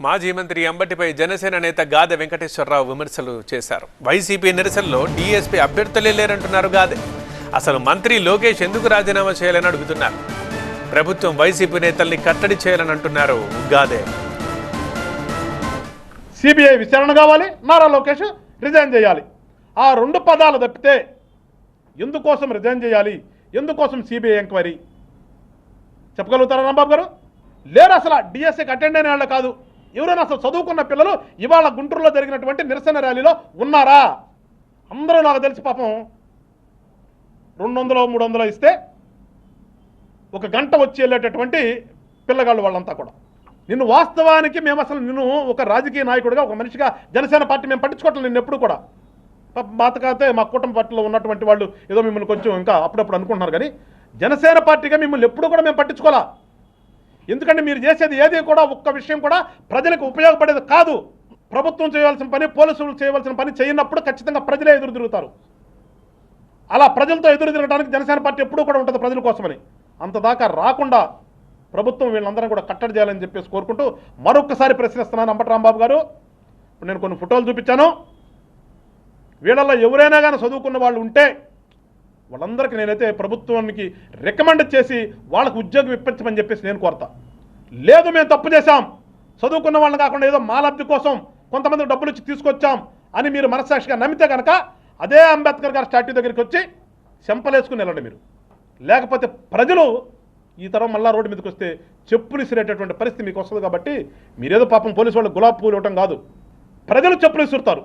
మాజీ మంత్రి అంబటిపై జనసేన నేత గాదె వెంకటేశ్వరరావు విమర్శలు చేశారు. వైసీపీ నిరసనలో డీఎస్పీ అభ్యర్థులే లేరంటున్నారు గాదె. అసలు మంత్రి లోకేష్ ఎందుకు రాజీనామా చేయాలని అడుగుతున్నారు. ప్రభుత్వం వైసీపీ నేతల్ని కట్టడి చేయాలని అంటున్నారు గాదె. సిబిఐ విచారణ కావాలి, నారా లోకేష్ రిజైన్ చేయాలి. ఆ రెండు పదాలు తప్పితే ఎందుకోసం రిజైన్ చేయాలి, ఎందుకోసం సిబిఐ ఎంక్వైరీ చెప్పగలుగుతారా రాంబాబు గారు? లేరు. అసలు డిఎస్సికి అటెండ్ అయిన వాళ్ళు కాదు, ఎవరైనా అసలు చదువుకున్న పిల్లలు ఇవాళ గుంటూరులో జరిగినటువంటి నిరసన ర్యాలీలో ఉన్నారా? అందరూ నాకు తెలిసి పాపం 200-300 ఇస్తే ఒక గంట వచ్చి వెళ్ళేటటువంటి పిల్లగాళ్ళు వాళ్ళంతా కూడా. నిన్ను వాస్తవానికి మేము అసలు నిన్ను ఒక రాజకీయ నాయకుడిగా, ఒక మనిషిగా జనసేన పార్టీ మేము పట్టించుకోవట్లేదు నిన్ను ఎప్పుడు కూడా. మాతకైతే మా కుటుంబ పార్టీలో ఉన్నటువంటి వాళ్ళు ఏదో మిమ్మల్ని కొంచెం ఇంకా అప్పుడప్పుడు అనుకుంటున్నారు, కానీ జనసేన పార్టీగా మిమ్మల్ని ఎప్పుడు కూడా మేము పట్టించుకోవాలా. ఎందుకంటే మీరు చేసేది ఏది కూడా ఒక్క విషయం కూడా ప్రజలకు ఉపయోగపడేది కాదు. ప్రభుత్వం చేయవలసిన పని, పోలీసులు చేయవలసిన పని చేయనప్పుడు ఖచ్చితంగా ప్రజలే ఎదురు తిరుగుతారు. అలా ప్రజలతో ఎదురు తిరగడానికి జనసేన పార్టీ ఎప్పుడూ కూడా ఉంటుంది ప్రజల కోసమని. అంతదాకా రాకుండా ప్రభుత్వం వీళ్ళందరం కూడా కట్టడి చేయాలని చెప్పేసి కోరుకుంటూ మరొకసారి ప్రశ్నిస్తున్నాను అంబటి రాంబాబు గారు. ఇప్పుడు నేను కొన్ని ఫోటోలు చూపించాను. వీళ్ళల్లో ఎవరైనా కానీ చదువుకున్న వాళ్ళు ఉంటే వాళ్ళందరికీ నేనైతే ప్రభుత్వానికి రికమెండ్ చేసి వాళ్ళకు ఉద్యోగం ఇప్పించమని చెప్పేసి నేను కోరతా. లేదు మేము తప్పు చేశాం, చదువుకున్న వాళ్ళని కాకుండా ఏదో మా లబ్ధి కోసం కొంతమంది డబ్బులు ఇచ్చి తీసుకొచ్చాం అని మీరు మనస్సాక్షిగా నమ్మితే కనుక అదే అంబేద్కర్ గారి స్టాట్యూ దగ్గరికి వచ్చి చెంపలేసుకుని వెళ్ళండి మీరు. లేకపోతే ప్రజలు ఈ తరం మళ్ళా రోడ్డు మీదకి వస్తే చెప్పులు ఇసిరేటటువంటి పరిస్థితి మీకు వస్తుంది. కాబట్టి మీరేదో పాపం పోలీసు వాళ్ళు గులాబీ పూలు ఇవ్వటం కాదు, ప్రజలు చెప్పులు ఇసురుతారు.